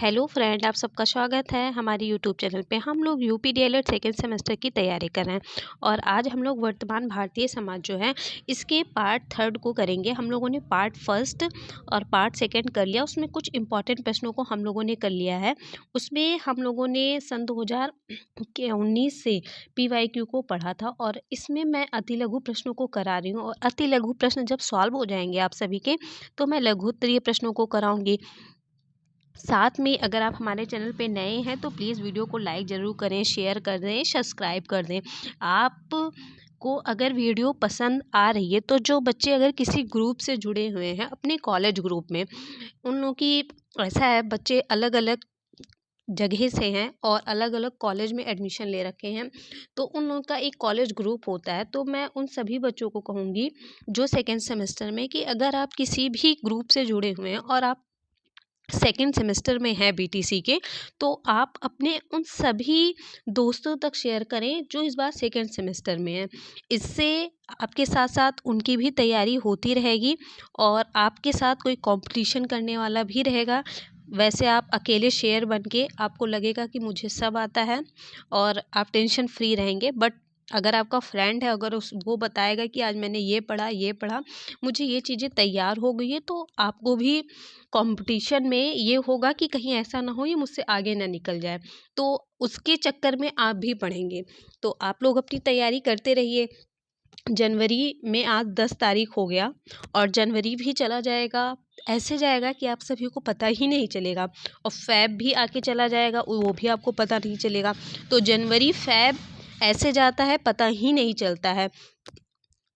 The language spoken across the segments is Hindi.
हेलो फ्रेंड, आप सबका स्वागत है हमारे यूट्यूब चैनल पे। हम लोग यूपी डीएलएड सेकेंड सेमेस्टर की तैयारी कर रहे हैं और आज हम लोग वर्तमान भारतीय समाज जो है इसके पार्ट थर्ड को करेंगे। हम लोगों ने पार्ट फर्स्ट और पार्ट सेकंड कर लिया, उसमें कुछ इंपॉर्टेंट प्रश्नों को हम लोगों ने कर लिया है। उसमें हम लोगों ने सन 2019 से पीवाईक्यू को पढ़ा था और इसमें मैं अति लघु प्रश्नों को करा रही हूँ और अति लघु प्रश्न जब सॉल्व हो जाएंगे आप सभी के तो मैं लघुत्तरीय प्रश्नों को कराऊंगी। साथ में अगर आप हमारे चैनल पे नए हैं तो प्लीज़ वीडियो को लाइक ज़रूर करें, शेयर कर दें, सब्सक्राइब कर दें। आप को अगर वीडियो पसंद आ रही है तो जो बच्चे अगर किसी ग्रुप से जुड़े हुए हैं अपने कॉलेज ग्रुप में, उन लोगों की ऐसा है बच्चे अलग अलग जगह से हैं और अलग अलग कॉलेज में एडमिशन ले रखे हैं, तो उन लोगों का एक कॉलेज ग्रुप होता है। तो मैं उन सभी बच्चों को कहूँगी जो सेकेंड सेमेस्टर में कि अगर आप किसी भी ग्रुप से जुड़े हुए हैं और आप सेकेंड सेमेस्टर में है बीटीसी के, तो आप अपने उन सभी दोस्तों तक शेयर करें जो इस बार सेकेंड सेमेस्टर में हैं। इससे आपके साथ साथ उनकी भी तैयारी होती रहेगी और आपके साथ कोई कंपटीशन करने वाला भी रहेगा। वैसे आप अकेले शेयर बन के आपको लगेगा कि मुझे सब आता है और आप टेंशन फ्री रहेंगे। बट अगर आपका फ्रेंड है, अगर वो बताएगा कि आज मैंने ये पढ़ा, मुझे ये चीज़ें तैयार हो गई है, तो आपको भी कंपटीशन में ये होगा कि कहीं ऐसा ना हो ये मुझसे आगे ना निकल जाए, तो उसके चक्कर में आप भी पढ़ेंगे। तो आप लोग अपनी तैयारी करते रहिए। जनवरी में आज 10 तारीख हो गया और जनवरी भी चला जाएगा, ऐसे जाएगा कि आप सभी को पता ही नहीं चलेगा और फैब भी आके चला जाएगा, वो भी आपको पता नहीं चलेगा। तो जनवरी फैब ऐसे जाता है, पता ही नहीं चलता है।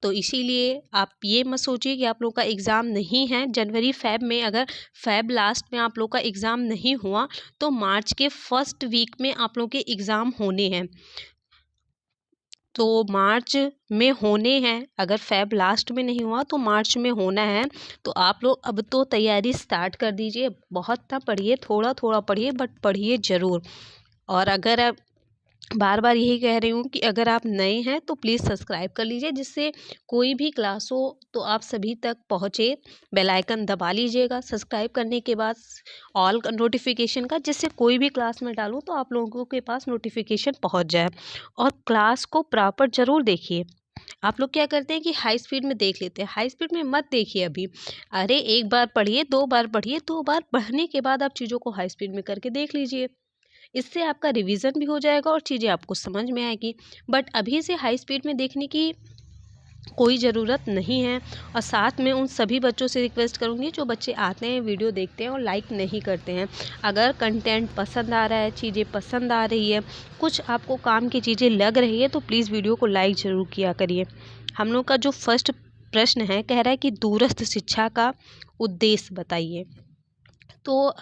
तो इसीलिए आप ये मत सोचिए कि आप लोग का एग्ज़ाम नहीं है जनवरी फैब में। अगर फैब लास्ट में आप लोग का एग्ज़ाम नहीं हुआ तो मार्च के फर्स्ट वीक में आप लोग के एग्ज़ाम होने हैं। तो मार्च में होने हैं, अगर फैब लास्ट में नहीं हुआ तो मार्च में होना है। तो आप लोग अब तो तैयारी स्टार्ट कर दीजिए। बहुत ना पढ़िए, थोड़ा थोड़ा पढ़िए, बट पढ़िए ज़रूर। और अगर आप बार बार यही कह रही हूँ कि अगर आप नए हैं तो प्लीज़ सब्सक्राइब कर लीजिए, जिससे कोई भी क्लास हो तो आप सभी तक पहुँचे। बेल आइकन दबा लीजिएगा सब्सक्राइब करने के बाद ऑल नोटिफिकेशन का, जिससे कोई भी क्लास में डालूँ तो आप लोगों के पास नोटिफिकेशन पहुँच जाए। और क्लास को प्रॉपर ज़रूर देखिए। आप लोग क्या करते हैं कि हाई स्पीड में देख लेते हैं, हाई स्पीड में मत देखिए अभी। अरे एक बार पढ़िए, दो बार पढ़िए, दो बार पढ़ने के बाद आप चीज़ों को हाई स्पीड में करके देख लीजिए। इससे आपका रिवीजन भी हो जाएगा और चीज़ें आपको समझ में आएगी। बट अभी से हाई स्पीड में देखने की कोई ज़रूरत नहीं है। और साथ में उन सभी बच्चों से रिक्वेस्ट करूँगी जो बच्चे आते हैं, वीडियो देखते हैं और लाइक नहीं करते हैं। अगर कंटेंट पसंद आ रहा है, चीज़ें पसंद आ रही है, कुछ आपको काम की चीज़ें लग रही है, तो प्लीज़ वीडियो को लाइक ज़रूर किया करिए। हम लोग का जो फर्स्ट प्रश्न है, कह रहा है कि दूरस्थ शिक्षा का उद्देश्य बताइए। तो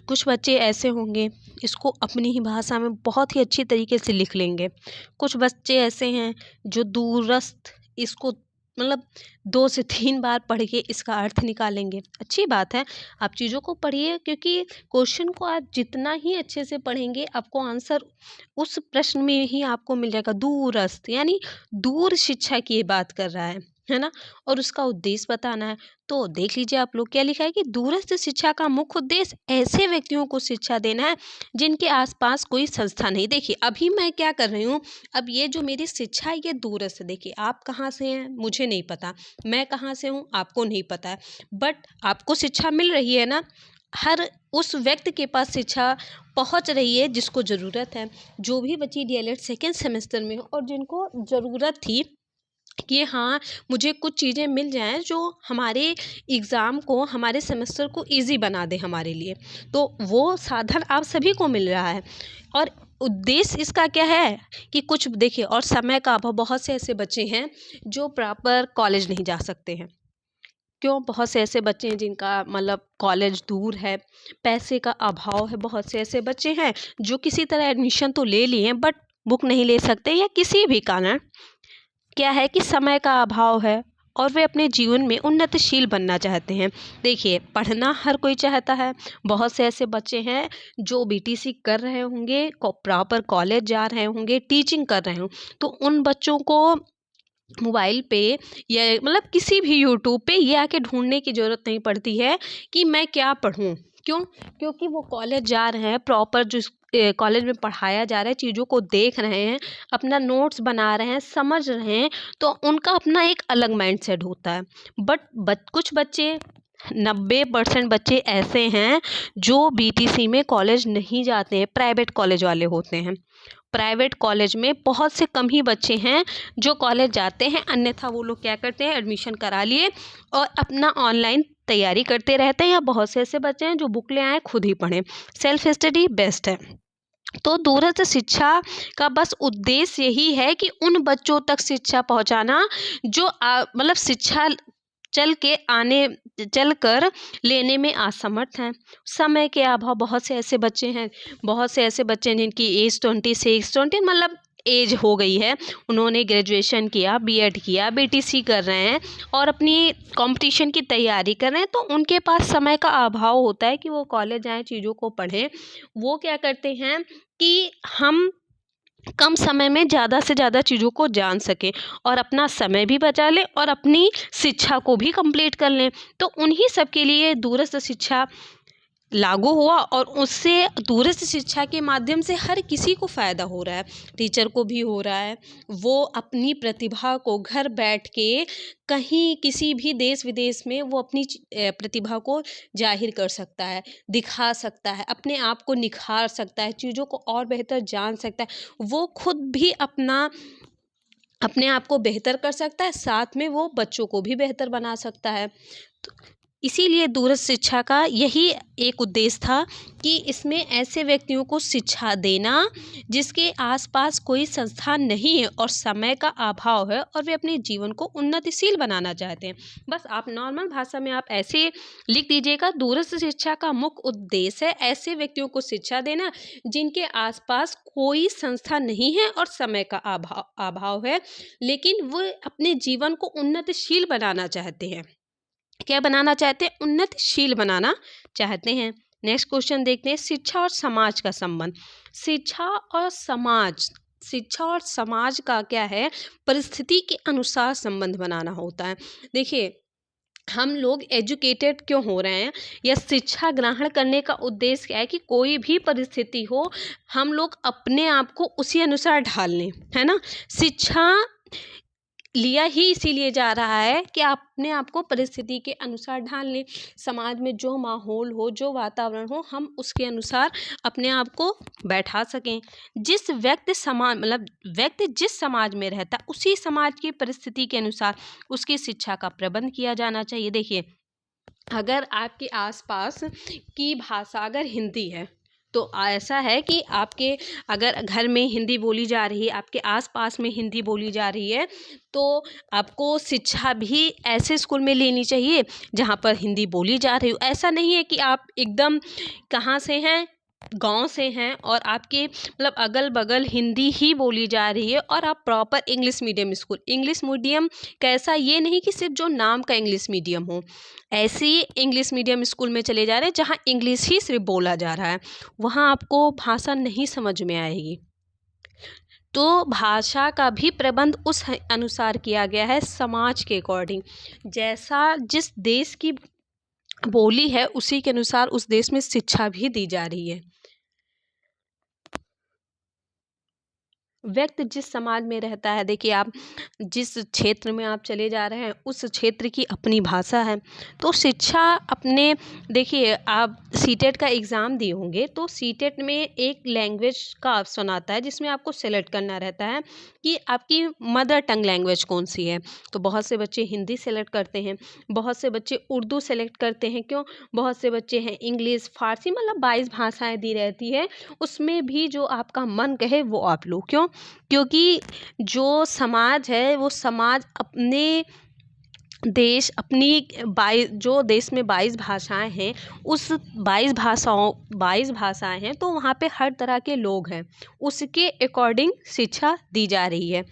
कुछ बच्चे ऐसे होंगे इसको अपनी ही भाषा में बहुत ही अच्छी तरीके से लिख लेंगे। कुछ बच्चे ऐसे हैं जो दूरस्थ इसको मतलब 2 से 3 बार पढ़ के इसका अर्थ निकालेंगे। अच्छी बात है, आप चीज़ों को पढ़िए, क्योंकि क्वेश्चन को आप जितना ही अच्छे से पढ़ेंगे आपको आंसर उस प्रश्न में ही आपको मिल जाएगा। दूरस्थ यानी दूर शिक्षा की ये बात कर रहा है ना, और उसका उद्देश्य बताना है। तो देख लीजिए आप लोग क्या लिखा है कि दूरस्थ शिक्षा का मुख्य उद्देश्य ऐसे व्यक्तियों को शिक्षा देना है जिनके आसपास कोई संस्था नहीं। देखिए अभी मैं क्या कर रही हूँ, अब ये जो मेरी शिक्षा है ये दूरस्थ। देखिए आप कहाँ से हैं मुझे नहीं पता, मैं कहाँ से हूँ आपको नहीं पता है, बट आपको शिक्षा मिल रही है ना। हर उस व्यक्ति के पास शिक्षा पहुंच रही है जिसको ज़रूरत है। जो भी बच्ची डीएलएड सेकेंड सेमेस्टर में हो और जिनको ज़रूरत थी कि हाँ मुझे कुछ चीज़ें मिल जाएं जो हमारे एग्ज़ाम को, हमारे सेमेस्टर को इजी बना दे हमारे लिए, तो वो साधन आप सभी को मिल रहा है। और उद्देश्य इसका क्या है कि कुछ देखिए, और समय का अभाव, बहुत से ऐसे बच्चे हैं जो प्रॉपर कॉलेज नहीं जा सकते हैं। क्यों? बहुत से ऐसे बच्चे हैं जिनका मतलब कॉलेज दूर है, पैसे का अभाव है। बहुत से ऐसे बच्चे हैं जो किसी तरह एडमिशन तो ले लिए हैं बट बुक नहीं ले सकते, या किसी भी कारण क्या है कि समय का अभाव है और वे अपने जीवन में उन्नतिशील बनना चाहते हैं। देखिए पढ़ना हर कोई चाहता है। बहुत से ऐसे बच्चे हैं जो बीटीसी कर रहे होंगे, प्रॉपर कॉलेज जा रहे होंगे, टीचिंग कर रहे हों, तो उन बच्चों को मोबाइल पे या मतलब किसी भी यूट्यूब पे ये आके ढूंढने की ज़रूरत नहीं पड़ती है कि मैं क्या पढूं, क्यों? क्योंकि वो कॉलेज जा रहे हैं, प्रॉपर जो कॉलेज में पढ़ाया जा रहा है चीज़ों को देख रहे हैं, अपना नोट्स बना रहे हैं, समझ रहे हैं, तो उनका अपना एक अलग माइंडसेट होता है। बट कुछ बच्चे 90% बच्चे ऐसे हैं जो बीटीसी में कॉलेज नहीं जाते हैं, प्राइवेट कॉलेज वाले होते हैं। प्राइवेट कॉलेज में बहुत से कम ही बच्चे हैं जो कॉलेज जाते हैं, अन्यथा वो लोग क्या करते हैं, एडमिशन करा लिए और अपना ऑनलाइन तैयारी करते रहते हैं, या बहुत से ऐसे बच्चे हैं जो बुक ले आए खुद ही पढ़ें। सेल्फ स्टडी बेस्ट है। तो दूरस्थ शिक्षा का बस उद्देश्य यही है कि उन बच्चों तक शिक्षा पहुंचाना जो मतलब शिक्षा चल कर लेने में असमर्थ हैं। समय के अभाव बहुत से ऐसे बच्चे हैं जिनकी एज 26 20 मतलब एज हो गई है, उन्होंने ग्रेजुएशन किया, बीएड किया, बीटीसी कर रहे हैं और अपनी कंपटीशन की तैयारी कर रहे हैं, तो उनके पास समय का अभाव होता है कि वो कॉलेज जाएं, चीज़ों को पढ़ें। वो क्या करते हैं कि हम कम समय में ज़्यादा से ज़्यादा चीज़ों को जान सकें और अपना समय भी बचा लें और अपनी शिक्षा को भी कंप्लीट कर लें। तो उन्हीं सब के लिए दूरस्थ शिक्षा लागू हुआ और उससे दूरस्थ शिक्षा के माध्यम से हर किसी को फ़ायदा हो रहा है। टीचर को भी हो रहा है, वो अपनी प्रतिभा को घर बैठ के कहीं किसी भी देश विदेश में वो अपनी प्रतिभा को जाहिर कर सकता है, दिखा सकता है, अपने आप को निखार सकता है, चीज़ों को और बेहतर जान सकता है। वो खुद भी अपने आप को बेहतर कर सकता है, साथ में वो बच्चों को भी बेहतर बना सकता है। तो इसीलिए दूरस्थ शिक्षा का यही एक उद्देश्य था कि इसमें ऐसे व्यक्तियों को शिक्षा देना जिसके आसपास कोई संस्थान नहीं है और समय का अभाव है और वे अपने जीवन को उन्नतिशील बनाना चाहते हैं। बस आप नॉर्मल भाषा में आप ऐसे लिख दीजिएगा, दूरस्थ शिक्षा का मुख्य उद्देश्य है ऐसे व्यक्तियों को शिक्षा देना जिनके आसपास कोई संस्था नहीं है और समय का अभाव है, लेकिन वो अपने जीवन को उन्नतिशील बनाना चाहते हैं। क्या बनाना चाहते हैं? उन्नतिशील बनाना चाहते हैं। नेक्स्ट क्वेश्चन देखते हैं, शिक्षा और समाज का संबंध। शिक्षा और समाज का क्या है, परिस्थिति के अनुसार संबंध बनाना होता है। देखिए, हम लोग एजुकेटेड क्यों हो रहे हैं या शिक्षा ग्रहण करने का उद्देश्य क्या है कि कोई भी परिस्थिति हो हम लोग अपने आप को उसी अनुसार ढाल लें, है ना। शिक्षा लिया ही इसीलिए जा रहा है कि आप अपने आप को परिस्थिति के अनुसार ढाल लें, समाज में जो माहौल हो, जो वातावरण हो, हम उसके अनुसार अपने आप को बैठा सकें। व्यक्ति जिस समाज में रहता है उसी समाज की परिस्थिति के अनुसार उसकी शिक्षा का प्रबंध किया जाना चाहिए। देखिए, अगर आपके आसपास की भाषा अगर हिंदी है तो ऐसा है कि आपके अगर घर में हिंदी बोली जा रही है, आपके आसपास में हिंदी बोली जा रही है, तो आपको शिक्षा भी ऐसे स्कूल में लेनी चाहिए जहाँ पर हिंदी बोली जा रही हो। ऐसा नहीं है कि आप एकदम कहाँ से हैं, गांव से हैं और आपके मतलब अगल बगल हिंदी ही बोली जा रही है और आप प्रॉपर इंग्लिश मीडियम कैसा, ये नहीं कि सिर्फ जो नाम का इंग्लिश मीडियम हो, ऐसे ही इंग्लिश मीडियम स्कूल में चले जा रहे हैं जहाँ इंग्लिश ही सिर्फ बोला जा रहा है, वहाँ आपको भाषा नहीं समझ में आएगी। तो भाषा का भी प्रबंध उस अनुसार किया गया है, समाज के अकॉर्डिंग। जैसा जिस देश की बोली है उसी के अनुसार उस देश में शिक्षा भी दी जा रही है। व्यक्ति जिस समाज में रहता है, देखिए आप जिस क्षेत्र में आप चले जा रहे हैं उस क्षेत्र की अपनी भाषा है, तो शिक्षा अपने, देखिए आप सीटेट का एग्ज़ाम दिए होंगे तो सीटेट में एक लैंग्वेज का ऑप्शन आता है जिसमें आपको सेलेक्ट करना रहता है कि आपकी मदर टंग लैंग्वेज कौन सी है। तो बहुत से बच्चे हिंदी सेलेक्ट करते हैं, बहुत से बच्चे उर्दू सेलेक्ट करते हैं, क्यों, बहुत से बच्चे हैं इंग्लिश, फारसी, मतलब 22 भाषाएँ दी रहती है, उसमें भी जो आपका मन कहे वो आप लो। क्यों? क्योंकि जो समाज है वो समाज अपने देश अपनी जो देश में 22 भाषाएं हैं, उस 22 भाषाएं हैं तो वहाँ पे हर तरह के लोग हैं, उसके अकॉर्डिंग शिक्षा दी जा रही है।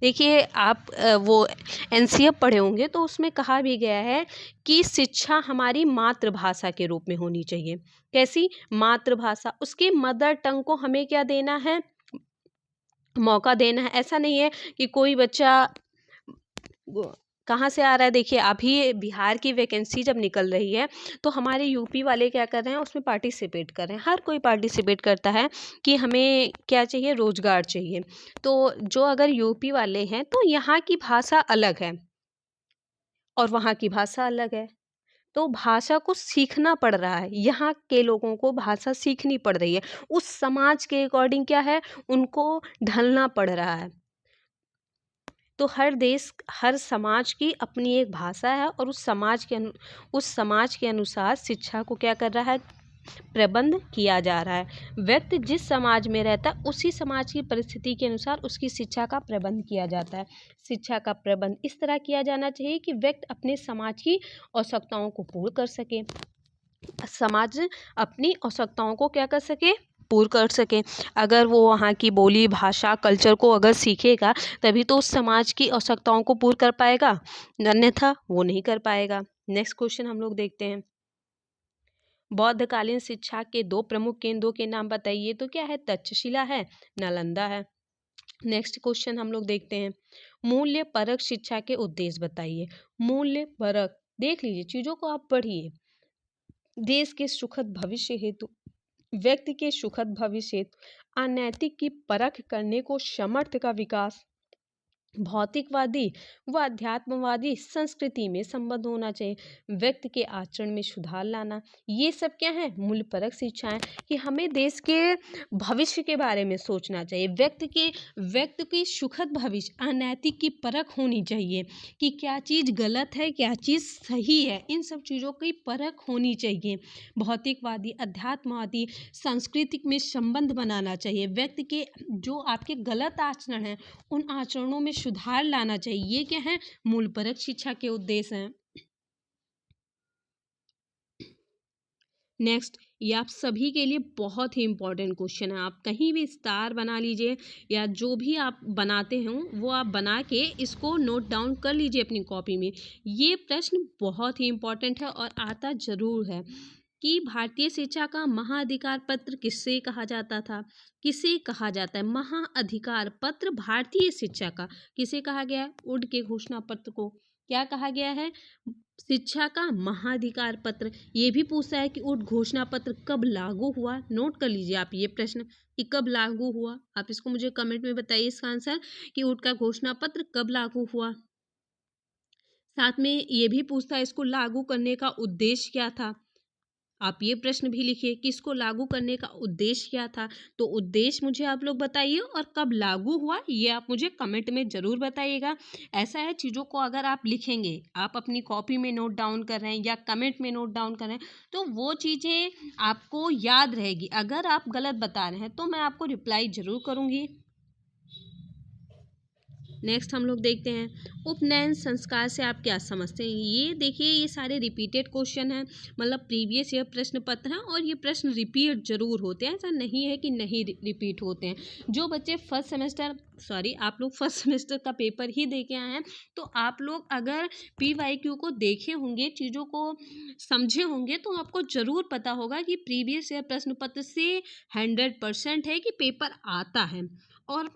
देखिए आप वो एनसीएफ पढ़े होंगे तो उसमें कहा भी गया है कि शिक्षा हमारी मातृभाषा के रूप में होनी चाहिए। कैसी मातृभाषा? उसके मदर टंग को हमें क्या देना है, मौका देना है। ऐसा नहीं है कि कोई बच्चा कहाँ से आ रहा है? देखिए अभी बिहार की वैकेंसी जब निकल रही है तो हमारे यूपी वाले क्या कर रहे हैं, उसमें पार्टिसिपेट कर रहे हैं। हर कोई पार्टिसिपेट करता है कि हमें क्या चाहिए, रोजगार चाहिए। तो जो अगर यूपी वाले हैं तो यहाँ की भाषा अलग है और वहाँ की भाषा अलग है, तो भाषा को सीखना पड़ रहा है। यहाँ के लोगों को भाषा सीखनी पड़ रही है, उस समाज के अकॉर्डिंग क्या है, उनको ढलना पड़ रहा है। तो हर देश, हर समाज की अपनी एक भाषा है और उस समाज के अनुसार शिक्षा को क्या कर रहा है, प्रबंध किया जा रहा है। व्यक्ति जिस समाज में रहता है उसी समाज की परिस्थिति के अनुसार उसकी शिक्षा का प्रबंध किया जाता है। शिक्षा का प्रबंध इस तरह किया जाना चाहिए कि व्यक्ति अपने समाज की आवश्यकताओं को पूर्ण कर सके, समाज अपनी आवश्यकताओं को क्या कर सके, पूर्ण कर सके। अगर वो वहाँ की बोली, भाषा, कल्चर को अगर सीखेगा तभी तो उस समाज की आवश्यकताओं को पूर्ण कर पाएगा, अन्यथा वो नहीं कर पाएगा। नेक्स्ट क्वेश्चन हम लोग देखते हैं। बौद्धकालीन शिक्षा के 2 प्रमुख केंद्रों के नाम बताइए। तो क्या है, तक्षशिला है, नालंदा है। नेक्स्ट क्वेश्चन हम लोग देखते हैं। मूल्य परक शिक्षा के उद्देश्य बताइए। मूल्य परक, देख लीजिए चीजों को आप पढ़िए। देश के सुखद भविष्य हेतु, व्यक्ति के सुखद भविष्य हेतु अनैतिक की परख करने को समर्थ का विकास, भौतिकवादी व अध्यात्मवादी संस्कृति में संबंध होना चाहिए, व्यक्ति के आचरण में सुधार लाना। ये सब क्या है, मूल्य परक शिक्षाएं, कि हमें देश के भविष्य के बारे में सोचना चाहिए। व्यक्ति की सुखद भविष्य, अनैतिक की परख होनी चाहिए कि क्या चीज़ गलत है, क्या चीज़ सही है, इन सब चीज़ों की परख होनी चाहिए। भौतिकवादी, अध्यात्मवादी सांस्कृतिक में संबंध बनाना चाहिए। व्यक्ति के जो आपके गलत आचरण हैं उन आचरणों में सुधार लाना चाहिए। ये क्या है, मूल परक शिक्षा के उद्देश्य हैं। नेक्स्ट, ये आप सभी के लिए बहुत ही इंपॉर्टेंट क्वेश्चन है। आप कहीं भी स्टार बना लीजिए या जो भी आप बनाते हो वो आप बना के इसको नोट डाउन कर लीजिए अपनी कॉपी में। ये प्रश्न बहुत ही इंपॉर्टेंट है और आता जरूर है कि भारतीय शिक्षा का महाअधिकार पत्र किससे कहा जाता था, किसे कहा जाता है। महाअधिकार पत्र भारतीय शिक्षा का किसे कहा गया है, उड के घोषणा पत्र को क्या कहा गया है, शिक्षा का महाअधिकार पत्र। ये भी पूछता है कि उड घोषणा पत्र कब लागू हुआ। नोट कर लीजिए आप ये प्रश्न कि कब लागू हुआ। आप इसको मुझे कमेंट में बताइए इसका आंसर कि उड का घोषणा पत्र कब लागू हुआ। साथ में ये भी पूछता है इसको लागू करने का उद्देश्य क्या था। आप ये प्रश्न भी लिखिए कि इसको लागू करने का उद्देश्य क्या था। तो उद्देश्य मुझे आप लोग बताइए और कब लागू हुआ ये आप मुझे कमेंट में ज़रूर बताइएगा। ऐसा है, चीज़ों को अगर आप लिखेंगे, आप अपनी कॉपी में नोट डाउन कर रहे हैं या कमेंट में नोट डाउन कर रहे हैं तो वो चीज़ें आपको याद रहेगी। अगर आप गलत बता रहे हैं तो मैं आपको रिप्लाई ज़रूर करूँगी। नेक्स्ट हम लोग देखते हैं, उपनयन संस्कार से आप क्या समझते हैं। ये देखिए, ये सारे रिपीटेड क्वेश्चन हैं, मतलब प्रीवियस ईयर प्रश्न पत्र हैं और ये प्रश्न रिपीट जरूर होते हैं। ऐसा नहीं है कि नहीं रिपीट होते हैं। जो बच्चे आप लोग फर्स्ट सेमेस्टर का पेपर ही दे के आए हैं तो आप लोग अगर PYQ को देखे होंगे, चीज़ों को समझे होंगे तो आपको ज़रूर पता होगा कि प्रीवियस ईयर प्रश्न पत्र से 100% है कि पेपर आता है। और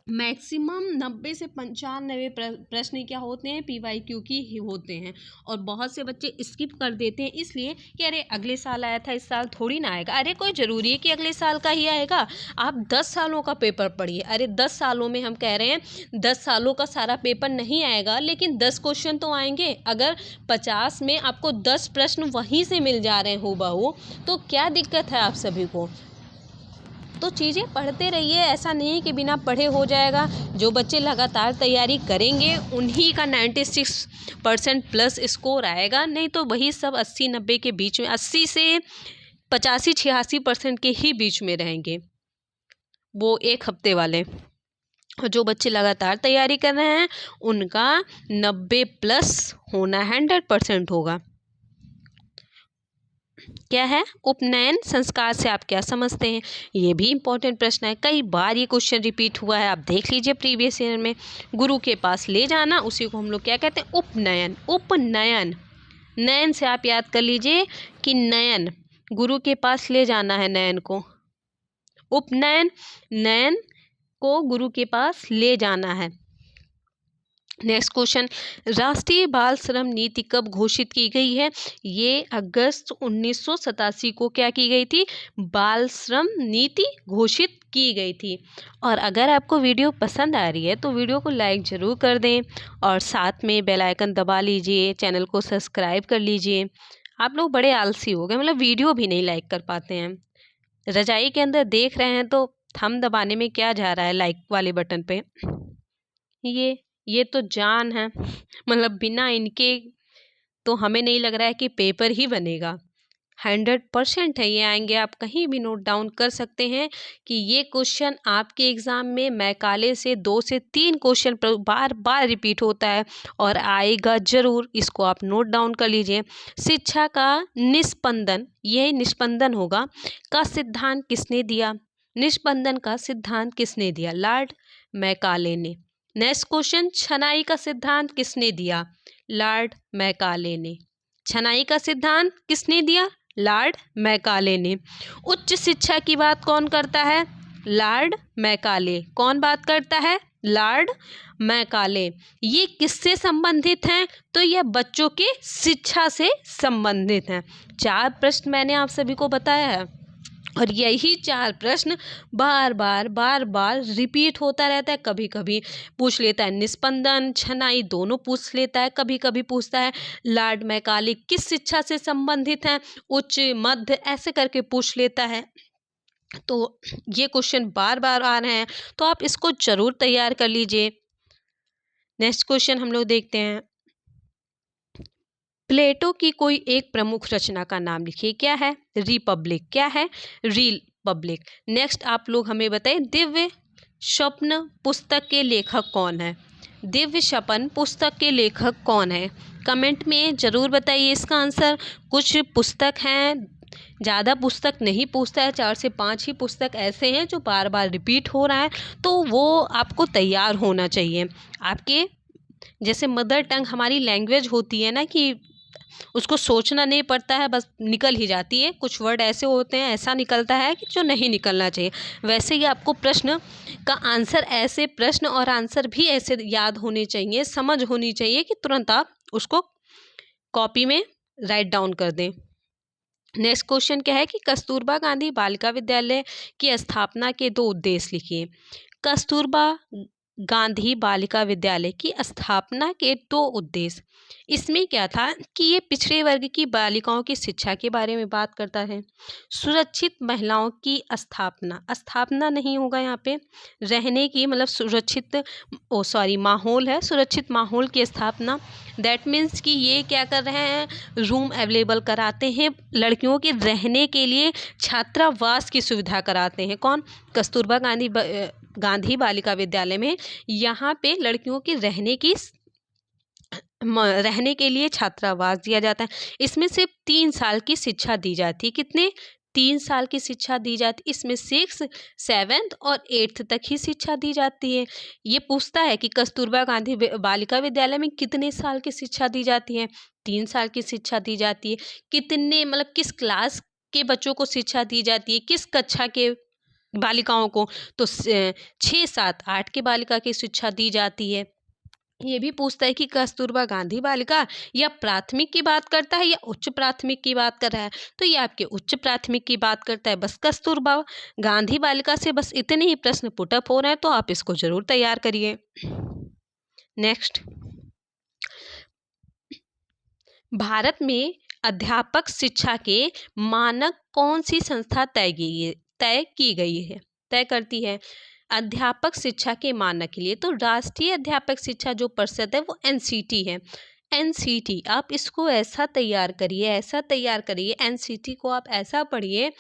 मैक्सिमम 90 से 95 प्रश्न क्या होते हैं, PYQ की ही होते हैं। और बहुत से बच्चे स्किप कर देते हैं इसलिए कि अरे अगले साल आया था, इस साल थोड़ी ना आएगा। अरे कोई ज़रूरी है कि अगले साल का ही आएगा। आप 10 सालों का पेपर पढ़िए। अरे 10 सालों में हम कह रहे हैं 10 सालों का सारा पेपर नहीं आएगा, लेकिन 10 क्वेश्चन तो आएंगे। अगर 50 में आपको 10 प्रश्न वहीं से मिल जा रहे हैं हूबहू, तो क्या दिक्कत है आप सभी को। तो चीज़ें पढ़ते रहिए, ऐसा नहीं कि बिना पढ़े हो जाएगा। जो बच्चे लगातार तैयारी करेंगे उन्हीं का 96% प्लस स्कोर आएगा, नहीं तो वही सब 80-90 के बीच में, 80 से 85-86% के ही बीच में रहेंगे, वो एक हफ्ते वाले। और जो बच्चे लगातार तैयारी कर रहे हैं उनका 90+ होना 100% होगा। क्या है, उपनयन संस्कार से आप क्या समझते हैं। ये भी इंपॉर्टेंट प्रश्न है, कई बार ये क्वेश्चन रिपीट हुआ है। आप देख लीजिए प्रीवियस ईयर में। गुरु के पास ले जाना, उसी को हम लोग क्या कहते हैं, उपनयन। उपनयन, नयन से आप याद कर लीजिए कि नयन, गुरु के पास ले जाना है नयन को। उपनयन, नयन को गुरु के पास ले जाना है। नेक्स्ट क्वेश्चन, राष्ट्रीय बाल श्रम नीति कब घोषित की गई है? ये अगस्त 1987 को क्या की गई थी? बाल श्रम नीति घोषित की गई थी। और अगर आपको वीडियो पसंद आ रही है तो वीडियो को लाइक ज़रूर कर दें और साथ में बेल आइकन दबा लीजिए, चैनल को सब्सक्राइब कर लीजिए। आप लोग बड़े आलसी हो गए, मतलब वीडियो भी नहीं लाइक कर पाते हैं। रजाई के अंदर देख रहे हैं तो थंब दबाने में क्या जा रहा है लाइक वाले बटन पे? ये तो जान है, मतलब बिना इनके तो हमें नहीं लग रहा है कि पेपर ही बनेगा। 100% है ये आएंगे, आप कहीं भी नोट डाउन कर सकते हैं कि ये क्वेश्चन आपके एग्जाम में मैकाले से 2 से 3 क्वेश्चन बार बार रिपीट होता है और आएगा जरूर। इसको आप नोट डाउन कर लीजिए। शिक्षा का निस्पंदन, ये निस्पंदन होगा, का सिद्धांत किसने दिया? निस्पंदन का सिद्धांत किसने दिया? लॉर्ड मैकाले ने। नेक्स्ट क्वेश्चन, छनाई का सिद्धांत किसने दिया? लॉर्ड मैकाले ने। छनाई का सिद्धांत किसने दिया? लॉर्ड मैकाले ने। उच्च शिक्षा की बात कौन करता है? Lord Macaulay. कौन बात करता है? Lord Macaulay. ये किससे संबंधित हैं? तो यह बच्चों के शिक्षा से संबंधित हैं। 4 प्रश्न मैंने आप सभी को बताया है और यही 4 प्रश्न बार बार रिपीट होता रहता है। कभी कभी पूछ लेता है निस्पंदन, छनाई दोनों पूछ लेता है, कभी कभी पूछता है लॉर्ड मैकाले किस शिक्षा से संबंधित है, उच्च मध्य ऐसे करके पूछ लेता है। तो ये क्वेश्चन बार बार आ रहे हैं तो आप इसको जरूर तैयार कर लीजिए। नेक्स्ट क्वेश्चन हम लोग देखते हैं, प्लेटो की कोई एक प्रमुख रचना का नाम लिखिए। क्या है? रिपब्लिक। क्या है? रिपब्लिक। नेक्स्ट आप लोग हमें बताइए, दिव्य स्वप्न पुस्तक के लेखक कौन है? दिव्य स्वप्न पुस्तक के लेखक कौन है? कमेंट में ज़रूर बताइए इसका आंसर। कुछ पुस्तक हैं, ज़्यादा पुस्तक नहीं पूछता है, 4 से 5 ही पुस्तक ऐसे हैं जो बार बार रिपीट हो रहा है, तो वो आपको तैयार होना चाहिए। आपके जैसे मदर टंग हमारी लैंग्वेज होती है ना कि उसको सोचना नहीं पड़ता है, बस निकल ही जाती है। कुछ वर्ड ऐसे होते हैं, ऐसा निकलता है कि जो नहीं निकलना चाहिए। वैसे ही आपको प्रश्न का आंसर ऐसे, प्रश्न और आंसर भी ऐसे याद होने चाहिए, समझ होनी चाहिए कि तुरंत आप उसको कॉपी में राइट डाउन कर दें। नेक्स्ट क्वेश्चन क्या है कि कस्तूरबा गांधी बालिका विद्यालय की स्थापना के 2 उद्देश्य लिखिए। कस्तूरबा गांधी बालिका विद्यालय की स्थापना के 2 उद्देश्य। इसमें क्या था कि ये पिछड़े वर्ग की बालिकाओं की शिक्षा के बारे में बात करता है। सुरक्षित महिलाओं की स्थापना, स्थापना नहीं होगा यहाँ पे, रहने की, मतलब सुरक्षित माहौल है, सुरक्षित माहौल की स्थापना। दैट मीन्स कि ये क्या कर रहे हैं, रूम अवेलेबल कराते हैं लड़कियों के रहने के लिए, छात्रावास की सुविधा कराते हैं। कौन? कस्तूरबा गांधी बालिका विद्यालय में यहाँ पे लड़कियों के रहने के लिए छात्रावास दिया जाता है। इसमें सिर्फ 3 साल की शिक्षा दी जाती है। कितने? 3 साल की शिक्षा दी जाती है। इसमें 6th, 7th और 8th तक ही शिक्षा दी जाती है। ये पूछता है कि कस्तूरबा गांधी बालिका विद्यालय में कितने साल की शिक्षा दी जाती है? 3 साल की शिक्षा दी जाती है। कितने, मतलब किस क्लास के बच्चों को शिक्षा दी जाती है, किस कक्षा के बालिकाओं को? तो 6, 7, 8 के बालिका की शिक्षा दी जाती है। ये भी पूछता है कि कस्तूरबा गांधी बालिका या प्राथमिक की बात करता है या उच्च प्राथमिक की बात कर रहा है? तो ये आपके उच्च प्राथमिक की बात करता है। बस कस्तूरबा गांधी बालिका से बस इतने ही प्रश्न पुटअप हो रहे हैं, तो आप इसको जरूर तैयार करिए। नेक्स्ट, भारत में अध्यापक शिक्षा के मानक कौन सी संस्था तय की गई है, तय करती है अध्यापक शिक्षा के मानक के लिए? तो राष्ट्रीय अध्यापक शिक्षा जो परिषद है वो एनसीटी है। एनसीटी, आप इसको ऐसा तैयार करिए, ऐसा तैयार करिए, एनसीटी को आप ऐसा पढ़िए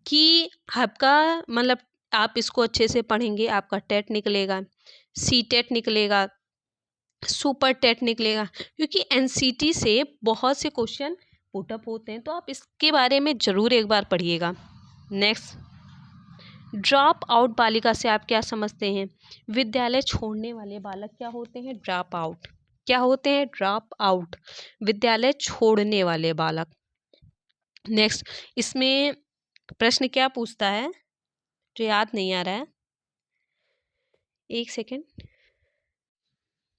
कि आपका, मतलब आप इसको अच्छे से पढ़ेंगे, आपका टेट निकलेगा, सीटेट निकलेगा, सुपर टेट निकलेगा, क्योंकि एनसीटी से बहुत से क्वेश्चन पुटअप होते हैं। तो आप इसके बारे में ज़रूर एक बार पढ़िएगा। नेक्स्ट, ड्रॉप आउट बालिका से आप क्या समझते हैं? विद्यालय छोड़ने वाले बालक क्या होते हैं? Drop out. क्या होते हैं? ड्रॉप आउट, विद्यालय छोड़ने वाले बालक। नेक्स्ट, इसमें प्रश्न क्या पूछता है जो याद नहीं आ रहा है, एक सेकेंड।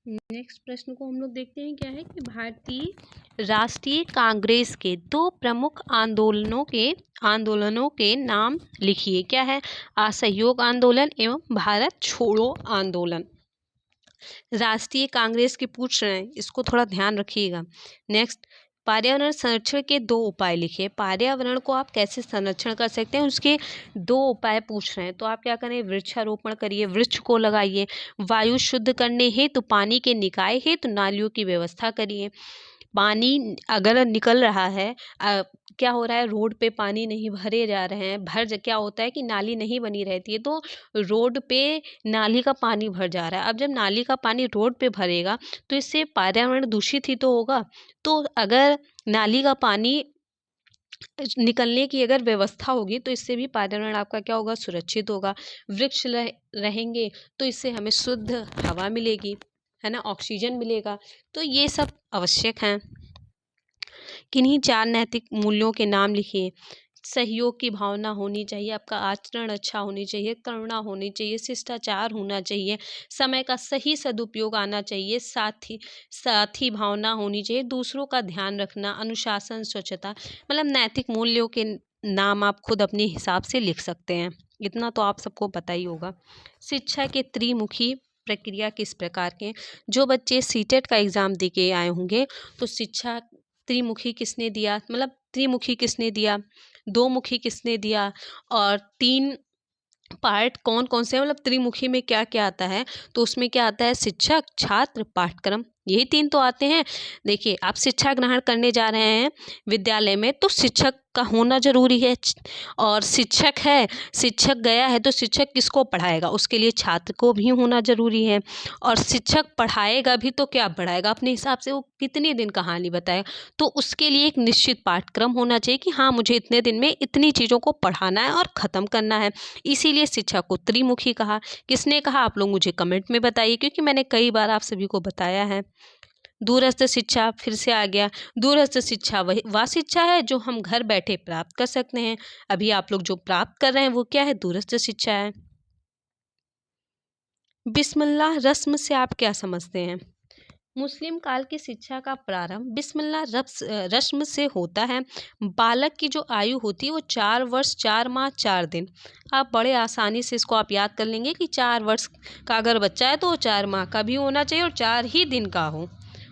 नेक्स्ट प्रश्न को हम लोग देखते हैं, क्या है कि भारतीय राष्ट्रीय कांग्रेस के दो प्रमुख आंदोलनों के नाम लिखिए। क्या है? असहयोग आंदोलन एवं भारत छोड़ो आंदोलन। राष्ट्रीय कांग्रेस की पूछ रहे हैं, इसको थोड़ा ध्यान रखिएगा। नेक्स्ट, पर्यावरण संरक्षण के दो उपाय लिखिए। पर्यावरण को आप कैसे संरक्षण कर सकते हैं, उसके दो उपाय पूछ रहे हैं। तो आप क्या करें? वृक्षारोपण करिए, वृक्ष को लगाइए। वायु शुद्ध करने हेतु, पानी के निकाय हेतु नालियों की व्यवस्था करिए। पानी अगर निकल रहा है, क्या हो रहा है, रोड पे पानी नहीं भरे जा रहे हैं, क्या होता है कि नाली नहीं बनी रहती है, तो रोड पे नाली का पानी भर जा रहा है। अब जब नाली का पानी रोड पे भरेगा तो इससे पर्यावरण दूषित ही तो होगा। तो अगर नाली का पानी निकलने की अगर व्यवस्था होगी तो इससे भी पर्यावरण आपका क्या होगा? सुरक्षित होगा। वृक्ष रहेंगे तो इससे हमें शुद्ध हवा मिलेगी, है ना, ऑक्सीजन मिलेगा। तो ये सब आवश्यक हैं। किन्हीं चार नैतिक मूल्यों के नाम लिखिए। सहयोग की भावना होनी चाहिए, आपका आचरण अच्छा होनी चाहिए, करुणा होनी चाहिए, शिष्टाचार होना चाहिए, समय का सही सदुपयोग आना चाहिए, साथी भावना होनी चाहिए, दूसरों का ध्यान रखना, अनुशासन, स्वच्छता। मतलब नैतिक मूल्यों के नाम आप खुद अपने हिसाब से लिख सकते हैं। इतना तो आप सबको पता ही होगा। शिक्षा के त्रिमुखी प्रक्रिया किस प्रकार के? जो बच्चे सीटेट का एग्ज़ाम दे के आए होंगे तो शिक्षा त्रिमुखी किसने दिया, मतलब त्रिमुखी किसने दिया, दो मुखी किसने दिया, और तीन पार्ट कौन कौन से हैं, मतलब त्रिमुखी में क्या क्या आता है? तो उसमें क्या आता है? शिक्षक, छात्र, पाठ्यक्रम, यही तीन तो आते हैं। देखिए, आप शिक्षा ग्रहण करने जा रहे हैं विद्यालय में तो शिक्षक का होना जरूरी है। और शिक्षक है, शिक्षक गया है तो शिक्षक किसको पढ़ाएगा? उसके लिए छात्र को भी होना जरूरी है। और शिक्षक पढ़ाएगा भी तो क्या पढ़ाएगा? अपने हिसाब से वो कितने दिन कहानी बताएगा, तो उसके लिए एक निश्चित पाठ्यक्रम होना चाहिए कि हाँ, मुझे इतने दिन में इतनी चीज़ों को पढ़ाना है और ख़त्म करना है। इसीलिए शिक्षा को त्रिमुखी कहा। किसने कहा? आप लोग मुझे कमेंट में बताइए, क्योंकि मैंने कई बार आप सभी को बताया है। दूरस्थ शिक्षा फिर से आ गया। दूरस्थ शिक्षा वह शिक्षा है जो हम घर बैठे प्राप्त कर सकते हैं। अभी आप लोग जो प्राप्त कर रहे हैं वो क्या है? दूरस्थ शिक्षा है। बिस्मिल्लाह रस्म से आप क्या समझते हैं? मुस्लिम काल की शिक्षा का प्रारंभ बिस्मिल्लाह रस्म से होता है। बालक की जो आयु होती है वो 4 वर्ष 4 माह 4 दिन। आप बड़े आसानी से इसको आप याद कर लेंगे कि 4 वर्ष का अगर बच्चा है तो वो 4 माह का भी होना चाहिए और 4 ही दिन का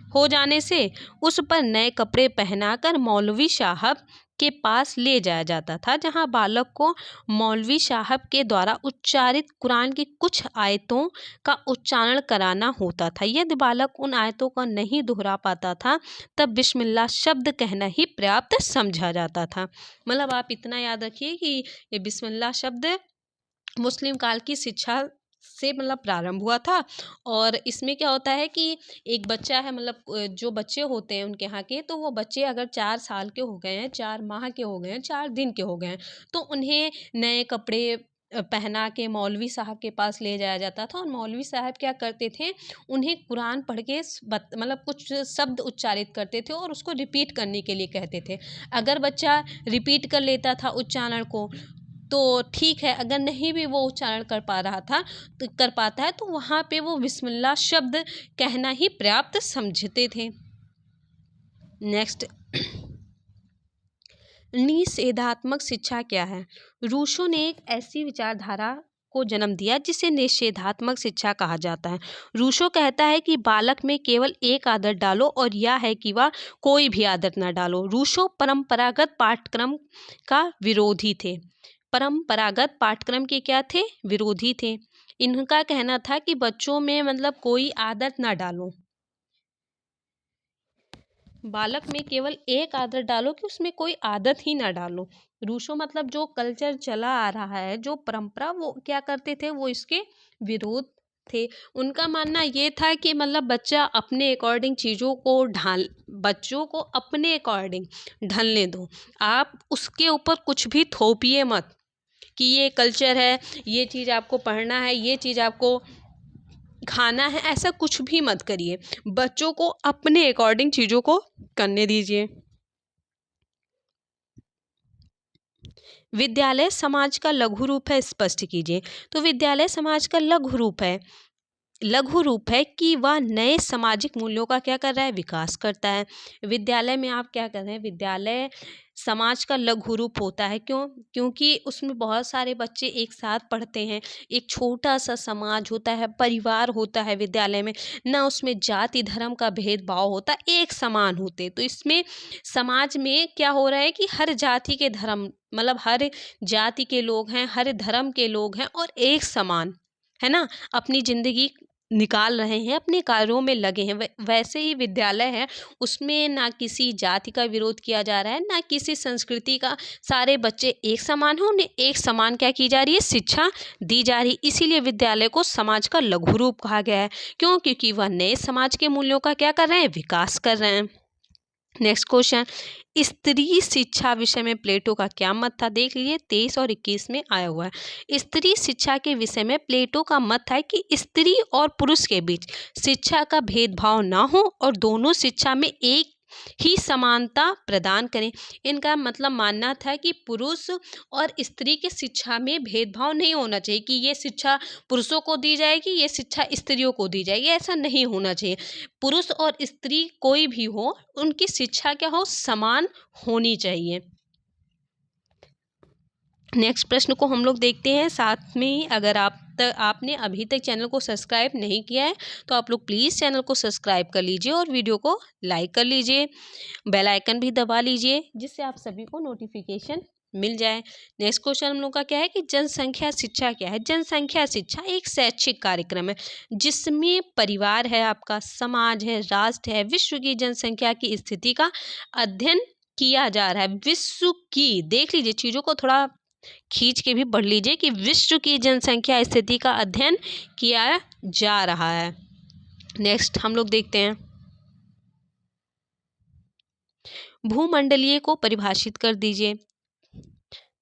हो जाने से उस पर नए कपड़े पहनाकर मौलवी साहब के पास ले जाया जाता था, जहां बालक को मौलवी साहब के द्वारा उच्चारित कुरान की कुछ आयतों का उच्चारण कराना होता था। यदि बालक उन आयतों का नहीं दोहरा पाता था तब बिस्मिल्लाह शब्द कहना ही पर्याप्त समझा जाता था। मतलब आप इतना याद रखिए कि ये बिस्मिल्लाह शब्द मुस्लिम काल की शिक्षा से मतलब प्रारंभ हुआ था। और इसमें क्या होता है कि एक बच्चा है, मतलब जो बच्चे होते हैं उनके यहाँ के, तो वो बच्चे अगर 4 साल के हो गए हैं, 4 माह के हो गए हैं, 4 दिन के हो गए हैं, तो उन्हें नए कपड़े पहना के मौलवी साहब के पास ले जाया जाता था। और मौलवी साहब क्या करते थे? उन्हें कुरान पढ़ के मतलब कुछ शब्द उच्चारित करते थे और उसको रिपीट करने के लिए कहते थे। अगर बच्चा रिपीट कर लेता था उच्चारण को तो ठीक है, अगर नहीं भी वो उच्चारण कर पाता है तो वहाँ पे वो बिस्मिल्लाह शब्द कहना ही पर्याप्त समझते थे। नेक्स्ट, निषेधात्मक शिक्षा क्या है? रूसो ने एक ऐसी विचारधारा को जन्म दिया जिसे निषेधात्मक शिक्षा कहा जाता है। रूसो कहता है कि बालक में केवल एक आदत डालो और यह है कि वह कोई भी आदत ना डालो। रूसो परंपरागत पाठ्यक्रम का विरोधी थे। परंपरागत पाठ्यक्रम के क्या थे? विरोधी थे। इनका कहना था कि बच्चों में मतलब कोई आदत ना डालो, बालक में केवल एक आदत डालो कि उसमें कोई आदत ही ना डालो। रूसो मतलब जो कल्चर चला आ रहा है, जो परंपरा, वो क्या करते थे? वो इसके विरोध थे। उनका मानना ये था कि मतलब बच्चों को अपने अकॉर्डिंग ढलने दो। आप उसके ऊपर कुछ भी थोपिए मत कि ये कल्चर है, ये चीज़ आपको पढ़ना है, ये चीज़ आपको खाना है, ऐसा कुछ भी मत करिए। बच्चों को अपने अकॉर्डिंग चीज़ों को करने दीजिए। विद्यालय समाज का लघु रूप है, स्पष्ट कीजिए। तो विद्यालय समाज का लघु रूप है। लघु रूप है कि वह नए सामाजिक मूल्यों का क्या कर रहा है, विकास करता है। विद्यालय में आप क्या कर रहे हैं, विद्यालय समाज का लघु रूप होता है। क्यों? क्योंकि उसमें बहुत सारे बच्चे एक साथ पढ़ते हैं, एक छोटा सा समाज होता है, परिवार होता है विद्यालय में, ना उसमें जाति धर्म का भेदभाव होता, एक समान होते। तो इसमें समाज में क्या हो रहा है कि हर जाति के धर्म, मतलब हर जाति के लोग हैं, हर धर्म के लोग हैं और एक समान, है ना, अपनी ज़िंदगी निकाल रहे हैं, अपने कार्यों में लगे हैं। वैसे ही विद्यालय है, उसमें ना किसी जाति का विरोध किया जा रहा है, ना किसी संस्कृति का। सारे बच्चे एक समान हैं, उन्हें एक समान क्या की जा रही है, शिक्षा दी जा रही। इसीलिए विद्यालय को समाज का लघु रूप कहा गया है। क्यों? क्योंकि वह नए समाज के मूल्यों का क्या कर रहे हैं, विकास कर रहे हैं। नेक्स्ट क्वेश्चन, स्त्री शिक्षा विषय में प्लेटो का क्या मत था? देख लीजिए 23 और 21 में आया हुआ है। स्त्री शिक्षा के विषय में प्लेटो का मत था कि स्त्री और पुरुष के बीच शिक्षा का भेदभाव ना हो और दोनों शिक्षा में एक ही समानता प्रदान करें। इनका मतलब मानना था कि पुरुष और स्त्री के शिक्षा में भेदभाव नहीं होना चाहिए, कि ये शिक्षा पुरुषों को दी जाएगी, ये शिक्षा स्त्रियों को दी जाएगी, ऐसा नहीं होना चाहिए। पुरुष और स्त्री कोई भी हो, उनकी शिक्षा क्या हो, समान होनी चाहिए। नेक्स्ट प्रश्न को हम लोग देखते हैं। साथ में अगर आपने अभी तक चैनल को सब्सक्राइब नहीं किया है तो आप लोग प्लीज़ चैनल को सब्सक्राइब कर लीजिए और वीडियो को लाइक कर लीजिए, बेल आइकन भी दबा लीजिए, जिससे आप सभी को नोटिफिकेशन मिल जाए। नेक्स्ट क्वेश्चन हम लोग का क्या है कि जनसंख्या शिक्षा क्या है? जनसंख्या शिक्षा एक शैक्षिक कार्यक्रम है जिसमें परिवार है, आपका समाज है, राष्ट्र है, विश्व की जनसंख्या की स्थिति का अध्ययन किया जा रहा है। विश्व की, देख लीजिए चीज़ों को थोड़ा खींच के भी पढ़ लीजिए कि विश्व की जनसंख्या स्थिति का अध्ययन किया जा रहा है। नेक्स्ट हम लोग देखते हैं, भूमंडलीय को परिभाषित कर दीजिए।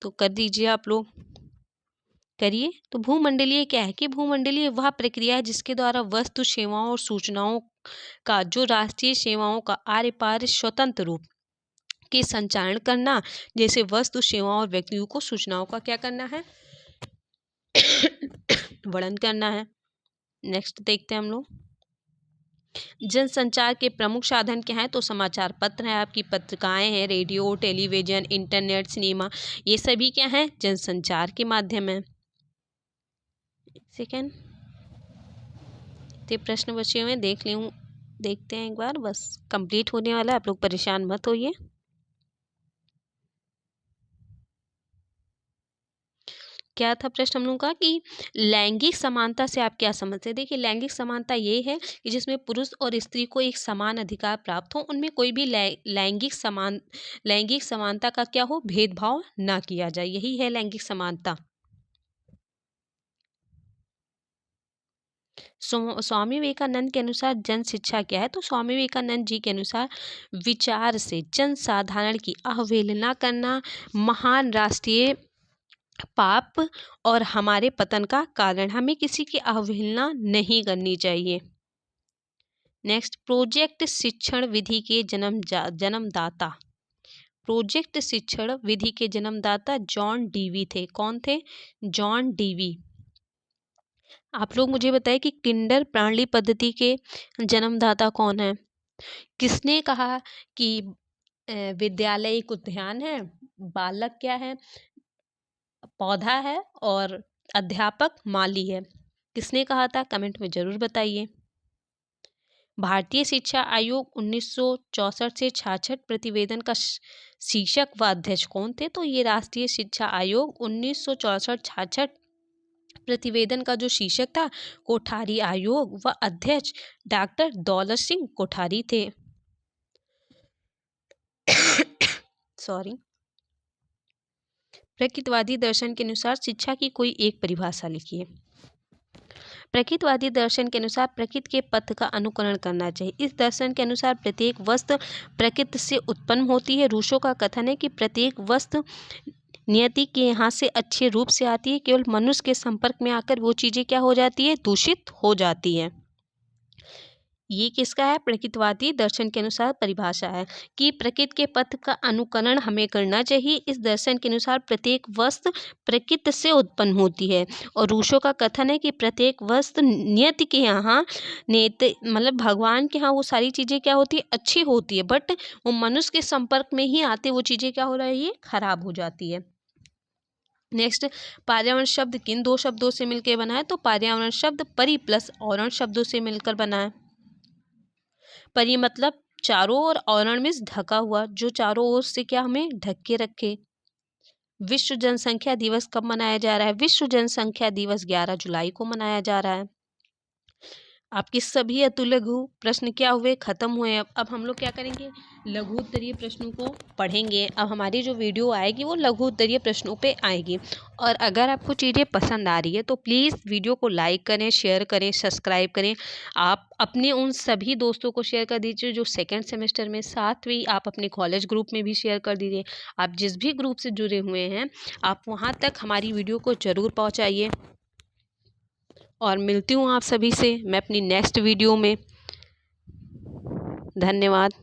तो कर दीजिए, आप लोग करिए। तो भूमंडलीय क्या है कि भूमंडलीय वह प्रक्रिया है जिसके द्वारा वस्तु, सेवाओं और सूचनाओं का, जो राष्ट्रीय सेवाओं का आर पार स्वतंत्र रूप के संचारण करना, जैसे वस्तु, सेवाओं और व्यक्तियों को सूचनाओं का क्या करना है, वर्णन करना है। नेक्स्ट देखते हैं हम लोग, जनसंचार के प्रमुख साधन क्या हैं? तो समाचार पत्र हैं, आपकी पत्रिकाएं हैं, रेडियो, टेलीविजन, इंटरनेट, सिनेमा, ये सभी क्या हैं, जनसंचार के माध्यम हैं। सेकेंड, तो प्रश्न बचे हुए देखते हैं एक बार, बस कंप्लीट होने वाला है, आप लोग परेशान मत होइए। क्या था प्रश्न हम लोगों का कि लैंगिक समानता से आप क्या समझते हैं? देखिए लैंगिक समानता ये है कि जिसमें पुरुष और स्त्री को एक समान अधिकार प्राप्त हो, उनमें कोई भी लैंगिक समानता का क्या हो, भेदभाव ना किया जाए, यही है लैंगिक समानता। स्वामी विवेकानंद के अनुसार जन शिक्षा क्या है? तो स्वामी विवेकानंद जी के अनुसार विचार से जन साधारण की अवहेलना करना महान राष्ट्रीय पाप और हमारे पतन का कारण, हमें किसी की अवहेलना नहीं करनी चाहिए। नेक्स्ट, प्रोजेक्ट शिक्षण विधि के जन्मदाता, प्रोजेक्ट शिक्षण विधि के जन्मदाता जॉन डीवी थे। कौन थे? John Dewey. आप लोग मुझे बताएं कि किंडर प्रणाली पद्धति के जन्मदाता कौन है? किसने कहा कि विद्यालय एक उद्यान है, बालक क्या है, पौधा है, और अध्यापक माली है? किसने कहा था? कमेंट में जरूर बताइए। भारतीय शिक्षा आयोग 1964 से 66 प्रतिवेदन का शीर्षक व अध्यक्ष कौन थे? तो ये राष्ट्रीय शिक्षा आयोग 1964-66 प्रतिवेदन का जो शीर्षक था, कोठारी आयोग, व अध्यक्ष डॉक्टर दौलत सिंह कोठारी थे। सॉरी। प्रकृतवादी दर्शन के अनुसार शिक्षा की कोई एक परिभाषा लिखिए। प्रकृतवादी दर्शन के अनुसार प्रकृति के पथ का अनुकरण करना चाहिए। इस दर्शन के अनुसार प्रत्येक वस्तु प्रकृति से उत्पन्न होती है। रूसो का कथन है कि प्रत्येक वस्तु नियति के यहाँ से अच्छे रूप से आती है, केवल मनुष्य के संपर्क में आकर वो चीज़ें क्या हो जाती है, दूषित हो जाती है। ये किसका है? प्रकृतिवादी दर्शन के अनुसार परिभाषा है कि प्रकृति के पथ का अनुकरण हमें करना चाहिए। इस दर्शन के अनुसार प्रत्येक वस्तु प्रकृति से उत्पन्न होती है। और रूसो का कथन है कि प्रत्येक वस्तु नियति के यहाँ मतलब भगवान के यहाँ वो सारी चीज़ें क्या होती है? अच्छी होती है, बट वो मनुष्य के संपर्क में ही आते वो चीज़ें क्या हो रही है? खराब हो जाती है। नेक्स्ट, पर्यावरण शब्द किन दो शब्दों से मिलकर बना है? तो पर्यावरण शब्द परि प्लस औरण शब्दों से मिलकर बना है। परि मतलब चारों ओर, औरण मीन्स ढका हुआ, जो चारों ओर से क्या हमें ढक के रखे। विश्व जनसंख्या दिवस कब मनाया जा रहा है? विश्व जनसंख्या दिवस 11 जुलाई को मनाया जा रहा है। आपके सभी अतुल्य लघु प्रश्न क्या हुए? खत्म हुए। अब हम लोग क्या करेंगे? लघु उत्तरीय प्रश्नों को पढ़ेंगे। अब हमारी जो वीडियो आएगी वो लघु उत्तरीय प्रश्नों पे आएगी। और अगर आपको चीज़ें पसंद आ रही है तो प्लीज़ वीडियो को लाइक करें, शेयर करें, सब्सक्राइब करें। आप अपने उन सभी दोस्तों को शेयर कर दीजिए जो सेकेंड सेमेस्टर में, साथ ही आप अपने कॉलेज ग्रुप में भी शेयर कर दीजिए। आप जिस भी ग्रुप से जुड़े हुए हैं आप वहाँ तक हमारी वीडियो को ज़रूर पहुँचाइए। और मिलती हूँ आप सभी से मैं अपनी नेक्स्ट वीडियो में। धन्यवाद।